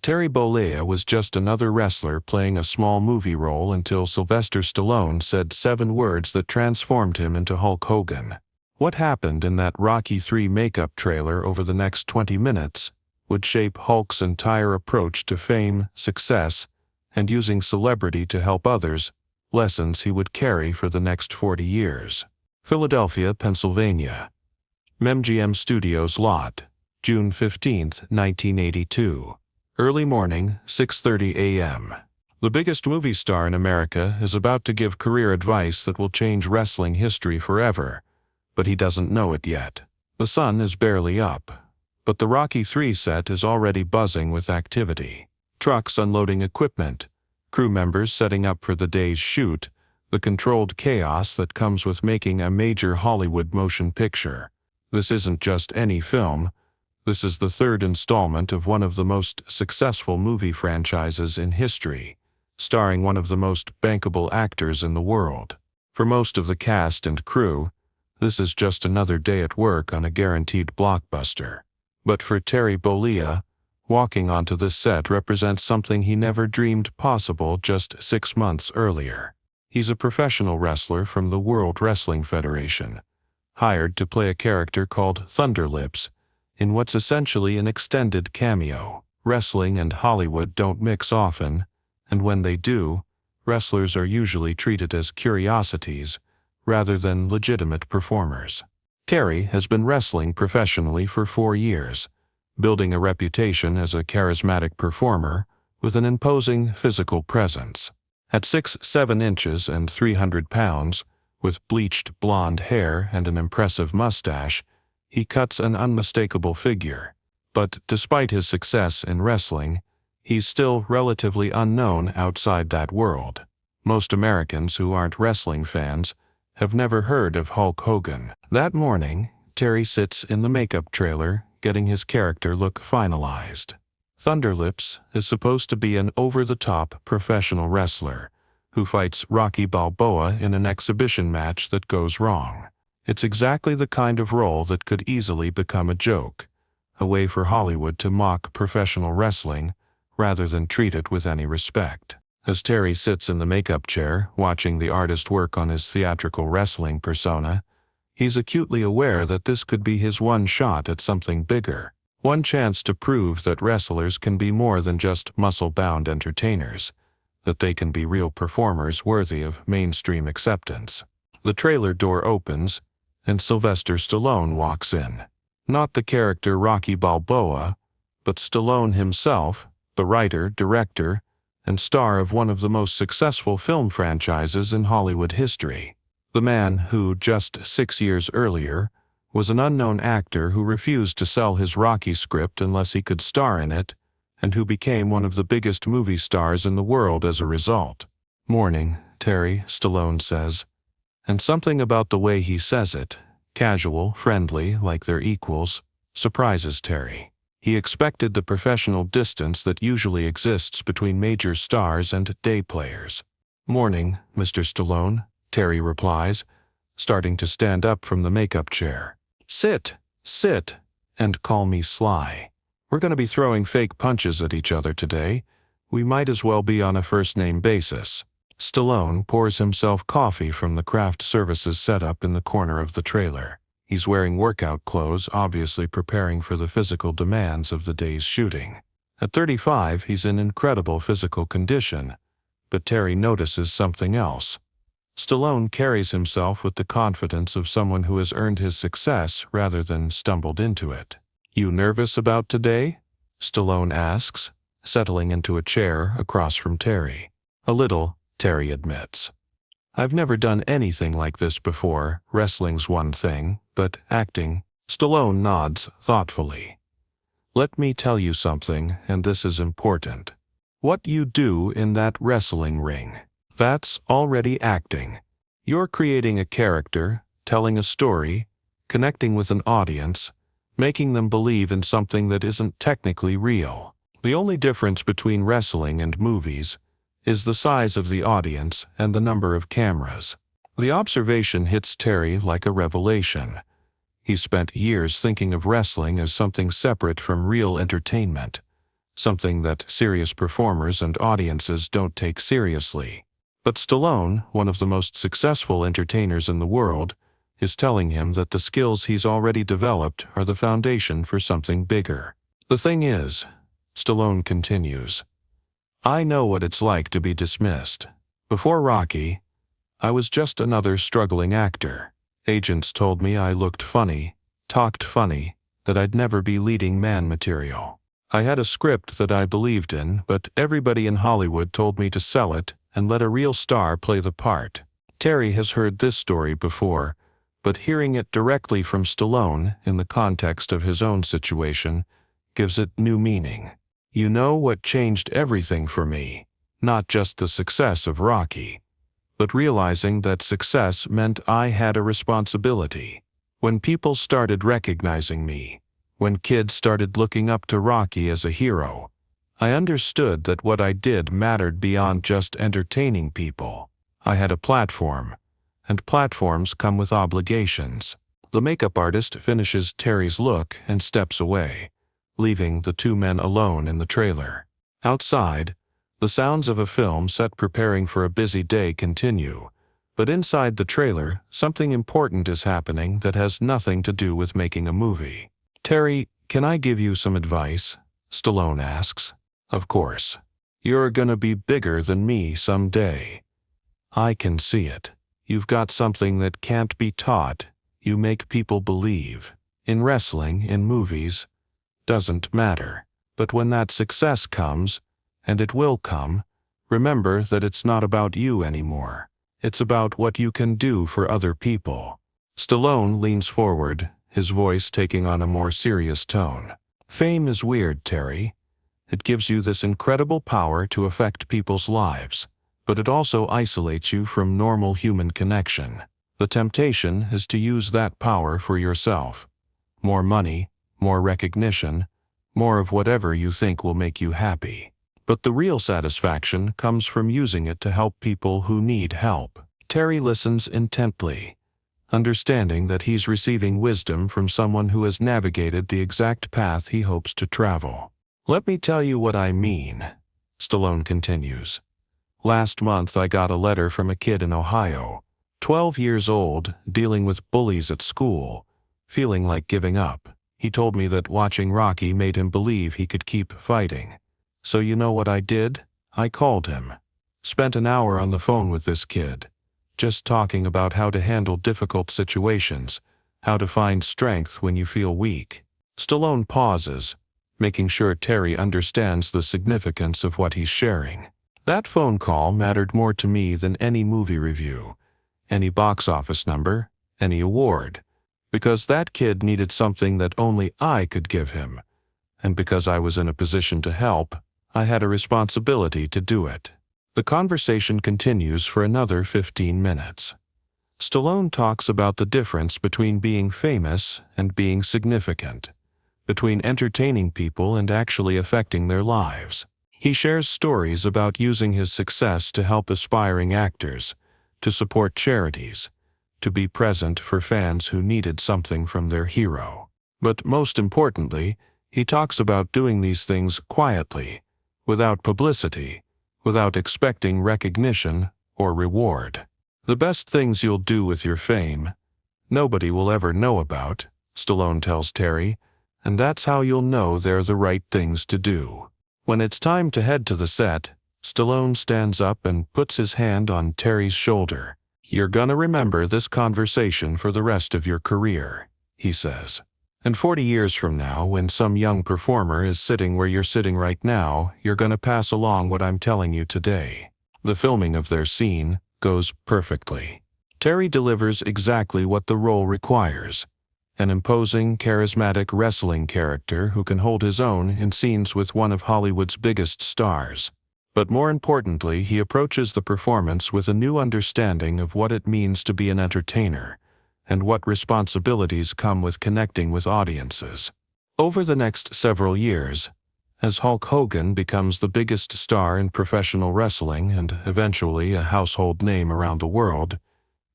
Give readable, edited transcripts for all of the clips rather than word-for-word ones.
Terry Bollea was just another wrestler playing a small movie role until Sylvester Stallone said 7 words that transformed him into Hulk Hogan. What happened in that Rocky III makeup trailer over the next 20 minutes would shape Hulk's entire approach to fame, success, and using celebrity to help others, lessons he would carry for the next 40 years. Philadelphia, Pennsylvania. MGM Studios Lot, June 15, 1982. Early morning, 6:30 a.m. The biggest movie star in America is about to give career advice that will change wrestling history forever, but he doesn't know it yet. The sun is barely up, but the Rocky III set is already buzzing with activity. Trucks unloading equipment, crew members setting up for the day's shoot, the controlled chaos that comes with making a major Hollywood motion picture. This isn't just any film. This is the 3rd installment of one of the most successful movie franchises in history, starring one of the most bankable actors in the world. For most of the cast and crew, this is just another day at work on a guaranteed blockbuster. But for Terry Bollea, walking onto this set represents something he never dreamed possible just 6 months earlier. He's a professional wrestler from the World Wrestling Federation, hired to play a character called Thunderlips in what's essentially an extended cameo. Wrestling and Hollywood don't mix often, and when they do, wrestlers are usually treated as curiosities rather than legitimate performers. Terry has been wrestling professionally for 4 years, building a reputation as a charismatic performer with an imposing physical presence. At 6'7" and 300 pounds, with bleached blonde hair and an impressive mustache, he cuts an unmistakable figure. But despite his success in wrestling, he's still relatively unknown outside that world. Most Americans who aren't wrestling fans have never heard of Hulk Hogan. That morning, Terry sits in the makeup trailer, getting his character look finalized. Thunderlips is supposed to be an over-the-top professional wrestler who fights Rocky Balboa in an exhibition match that goes wrong. It's exactly the kind of role that could easily become a joke, a way for Hollywood to mock professional wrestling rather than treat it with any respect. As Terry sits in the makeup chair, watching the artist work on his theatrical wrestling persona, he's acutely aware that this could be his one shot at something bigger, one chance to prove that wrestlers can be more than just muscle-bound entertainers, that they can be real performers worthy of mainstream acceptance. The trailer door opens, and Sylvester Stallone walks in. Not the character Rocky Balboa, but Stallone himself, the writer, director, and star of one of the most successful film franchises in Hollywood history. The man who, just 6 years earlier, was an unknown actor who refused to sell his Rocky script unless he could star in it, and who became one of the biggest movie stars in the world as a result. "Morning, Terry," Stallone says. And something about the way he says it, casual, friendly, like they're equals, surprises Terry. He expected the professional distance that usually exists between major stars and day players. "Morning, Mr. Stallone," Terry replies, starting to stand up from the makeup chair. Sit, and call me Sly. We're going to be throwing fake punches at each other today. We might as well be on a first-name basis." Stallone pours himself coffee from the craft services setup in the corner of the trailer. He's wearing workout clothes, obviously preparing for the physical demands of the day's shooting. At 35, he's in incredible physical condition, but Terry notices something else. Stallone carries himself with the confidence of someone who has earned his success rather than stumbled into it. "You nervous about today?" Stallone asks, settling into a chair across from Terry. "A little," Terry admits. "I've never done anything like this before. Wrestling's one thing, but acting..." Stallone nods thoughtfully. "Let me tell you something, and this is important. What you do in that wrestling ring, that's already acting. You're creating a character, telling a story, connecting with an audience, making them believe in something that isn't technically real. The only difference between wrestling and movies is the size of the audience and the number of cameras." The observation hits Terry like a revelation. He spent years thinking of wrestling as something separate from real entertainment, something that serious performers and audiences don't take seriously. But Stallone, one of the most successful entertainers in the world, is telling him that the skills he's already developed are the foundation for something bigger. The thing is, Stallone continues, I know what it's like to be dismissed. Before Rocky, I was just another struggling actor. Agents told me I looked funny, talked funny, that I'd never be leading man material. I had a script that I believed in, but everybody in Hollywood told me to sell it and let a real star play the part. Terry has heard this story before, but hearing it directly from Stallone in the context of his own situation gives it new meaning. You know what changed everything for me? Not just the success of Rocky, but realizing that success meant I had a responsibility. When people started recognizing me, when kids started looking up to Rocky as a hero, I understood that what I did mattered beyond just entertaining people. I had a platform, and platforms come with obligations. The makeup artist finishes Terry's look and steps away, leaving the two men alone in the trailer. Outside, the sounds of a film set preparing for a busy day continue, but inside the trailer, something important is happening that has nothing to do with making a movie. Terry, can I give you some advice? Stallone asks. Of course. You're gonna be bigger than me someday. I can see it. You've got something that can't be taught. You make people believe. In wrestling, in movies, doesn't matter. But when that success comes, and it will come, remember that it's not about you anymore. It's about what you can do for other people. Stallone leans forward, his voice taking on a more serious tone. Fame is weird, Terry. It gives you this incredible power to affect people's lives, but it also isolates you from normal human connection. The temptation is to use that power for yourself. More money, more recognition, more of whatever you think will make you happy. But the real satisfaction comes from using it to help people who need help. Terry listens intently, understanding that he's receiving wisdom from someone who has navigated the exact path he hopes to travel. Let me tell you what I mean, Stallone continues. Last month I got a letter from a kid in Ohio, 12 years old, dealing with bullies at school, feeling like giving up. He told me that watching Rocky made him believe he could keep fighting. So you know what I did? I called him. Spent an hour on the phone with this kid, just talking about how to handle difficult situations, how to find strength when you feel weak. Stallone pauses, making sure Terry understands the significance of what he's sharing. That phone call mattered more to me than any movie review, any box office number, any award, because that kid needed something that only I could give him, and because I was in a position to help, I had a responsibility to do it. The conversation continues for another 15 minutes. Stallone talks about the difference between being famous and being significant, between entertaining people and actually affecting their lives. He shares stories about using his success to help aspiring actors, to support charities, to be present for fans who needed something from their hero. But most importantly, he talks about doing these things quietly, without publicity, without expecting recognition or reward. The best things you'll do with your fame, nobody will ever know about, Stallone tells Terry, and that's how you'll know they're the right things to do. When it's time to head to the set, Stallone stands up and puts his hand on Terry's shoulder. You're gonna remember this conversation for the rest of your career, he says. And 40 years from now, when some young performer is sitting where you're sitting right now, you're gonna pass along what I'm telling you today. The filming of their scene goes perfectly. Terry delivers exactly what the role requires. An imposing, charismatic wrestling character who can hold his own in scenes with one of Hollywood's biggest stars. But more importantly, he approaches the performance with a new understanding of what it means to be an entertainer, and what responsibilities come with connecting with audiences. Over the next several years, as Hulk Hogan becomes the biggest star in professional wrestling and eventually a household name around the world,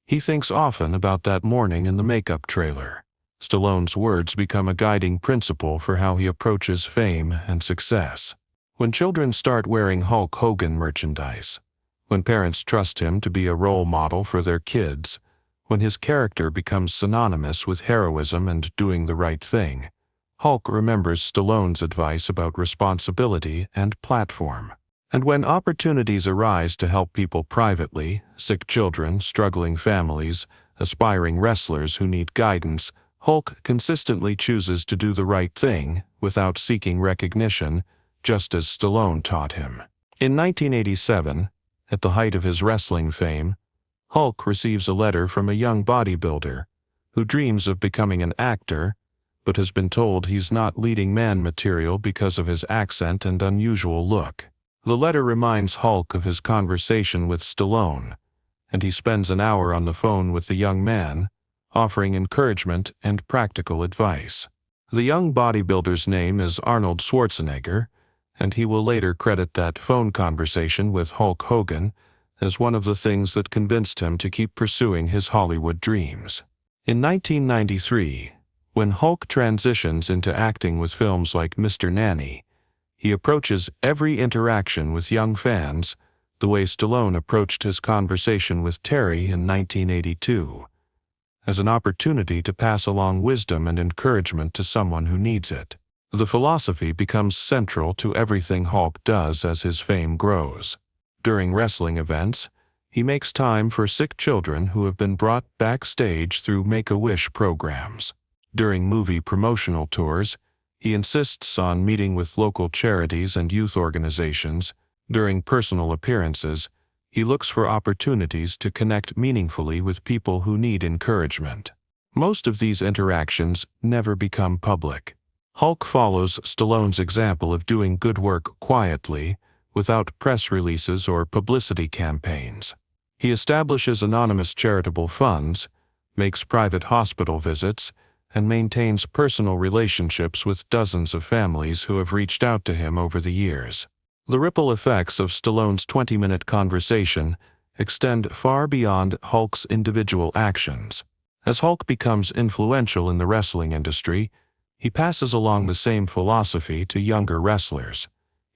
he thinks often about that morning in the makeup trailer. Stallone's words become a guiding principle for how he approaches fame and success. When children start wearing Hulk Hogan merchandise, when parents trust him to be a role model for their kids, when his character becomes synonymous with heroism and doing the right thing, Hulk remembers Stallone's advice about responsibility and platform. And when opportunities arise to help people privately, sick children, struggling families, aspiring wrestlers who need guidance, Hulk consistently chooses to do the right thing without seeking recognition, just as Stallone taught him. In 1987, at the height of his wrestling fame, Hulk receives a letter from a young bodybuilder who dreams of becoming an actor, but has been told he's not leading man material because of his accent and unusual look. The letter reminds Hulk of his conversation with Stallone, and he spends an hour on the phone with the young man, offering encouragement and practical advice. The young bodybuilder's name is Arnold Schwarzenegger, and he will later credit that phone conversation with Hulk Hogan as one of the things that convinced him to keep pursuing his Hollywood dreams. In 1993, when Hulk transitions into acting with films like Mr. Nanny, he approaches every interaction with young fans the way Stallone approached his conversation with Terry in 1982, as an opportunity to pass along wisdom and encouragement to someone who needs it. The philosophy becomes central to everything Hulk does as his fame grows. During wrestling events, he makes time for sick children who have been brought backstage through Make-A-Wish programs. During movie promotional tours, he insists on meeting with local charities and youth organizations. During personal appearances, he looks for opportunities to connect meaningfully with people who need encouragement. Most of these interactions never become public. Hulk follows Stallone's example of doing good work quietly, without press releases or publicity campaigns. He establishes anonymous charitable funds, makes private hospital visits, and maintains personal relationships with dozens of families who have reached out to him over the years. The ripple effects of Stallone's 20-minute conversation extend far beyond Hulk's individual actions. As Hulk becomes influential in the wrestling industry, he passes along the same philosophy to younger wrestlers,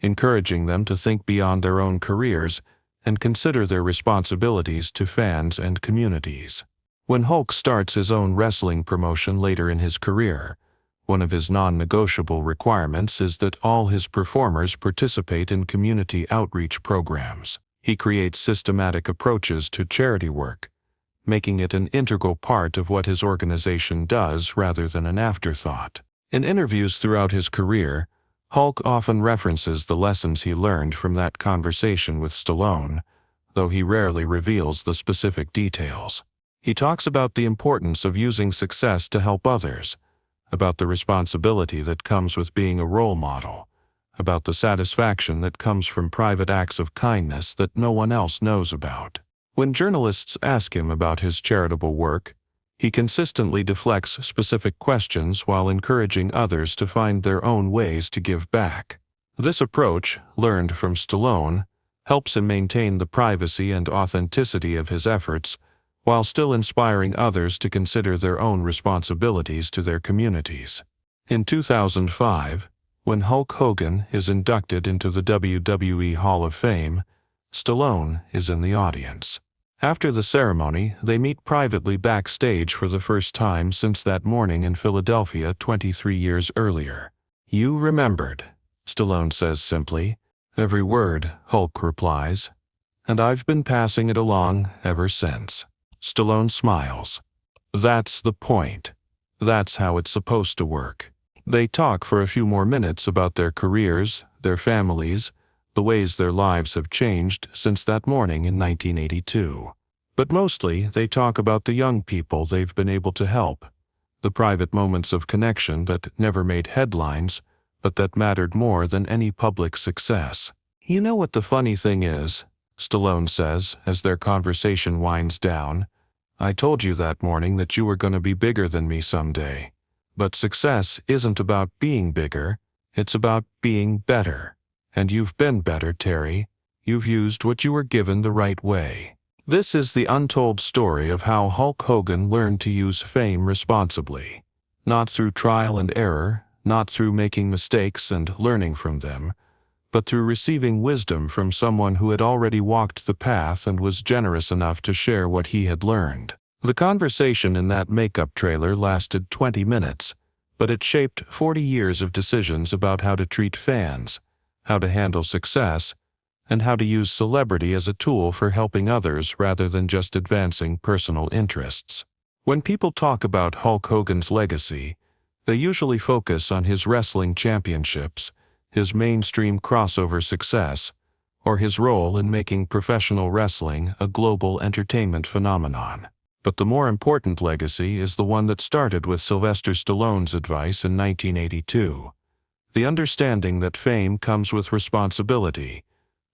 encouraging them to think beyond their own careers and consider their responsibilities to fans and communities. When Hulk starts his own wrestling promotion later in his career, one of his non-negotiable requirements is that all his performers participate in community outreach programs. He creates systematic approaches to charity work, making it an integral part of what his organization does rather than an afterthought. In interviews throughout his career, Hulk often references the lessons he learned from that conversation with Stallone, though he rarely reveals the specific details. He talks about the importance of using success to help others, about the responsibility that comes with being a role model, about the satisfaction that comes from private acts of kindness that no one else knows about. When journalists ask him about his charitable work, he consistently deflects specific questions while encouraging others to find their own ways to give back. This approach, learned from Stallone, helps him maintain the privacy and authenticity of his efforts, while still inspiring others to consider their own responsibilities to their communities. In 2005, when Hulk Hogan is inducted into the WWE Hall of Fame, Stallone is in the audience. After the ceremony, they meet privately backstage for the first time since that morning in Philadelphia 23 years earlier. "You remembered," Stallone says simply. "Every word," Hulk replies. "And I've been passing it along ever since." Stallone smiles. "That's the point. That's how it's supposed to work." They talk for a few more minutes about their careers, their families, the ways their lives have changed since that morning in 1982. But mostly, they talk about the young people they've been able to help, the private moments of connection that never made headlines, but that mattered more than any public success. "You know what the funny thing is?" Stallone says as their conversation winds down. "I told you that morning that you were going to be bigger than me someday. But success isn't about being bigger, it's about being better. And you've been better, Terry. You've used what you were given the right way." This is the untold story of how Hulk Hogan learned to use fame responsibly. Not through trial and error, not through making mistakes and learning from them, but through receiving wisdom from someone who had already walked the path and was generous enough to share what he had learned. The conversation in that makeup trailer lasted 20 minutes, but it shaped 40 years of decisions about how to treat fans, how to handle success, and how to use celebrity as a tool for helping others rather than just advancing personal interests. When people talk about Hulk Hogan's legacy, they usually focus on his wrestling championships, his mainstream crossover success, or his role in making professional wrestling a global entertainment phenomenon. But the more important legacy is the one that started with Sylvester Stallone's advice in 1982. The understanding that fame comes with responsibility,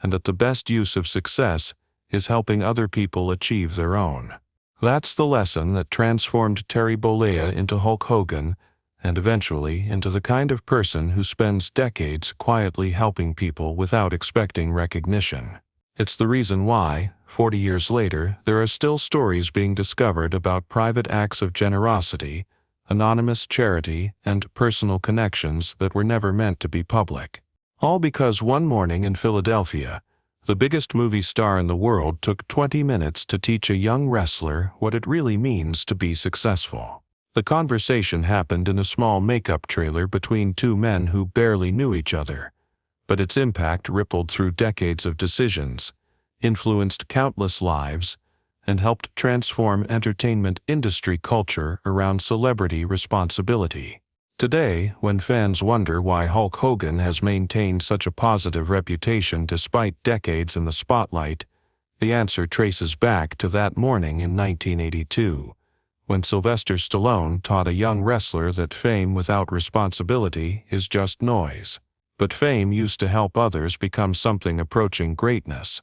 and that the best use of success is helping other people achieve their own. That's the lesson that transformed Terry Bollea into Hulk Hogan, and eventually into the kind of person who spends decades quietly helping people without expecting recognition. It's the reason why, 40 years later, there are still stories being discovered about private acts of generosity, anonymous charity, and personal connections that were never meant to be public. All because one morning in Philadelphia, the biggest movie star in the world took 20 minutes to teach a young wrestler what it really means to be successful. The conversation happened in a small makeup trailer between two men who barely knew each other, but its impact rippled through decades of decisions, influenced countless lives, and helped transform entertainment industry culture around celebrity responsibility. Today, when fans wonder why Hulk Hogan has maintained such a positive reputation despite decades in the spotlight, the answer traces back to that morning in 1982, when Sylvester Stallone taught a young wrestler that fame without responsibility is just noise. But fame used to help others become something approaching greatness.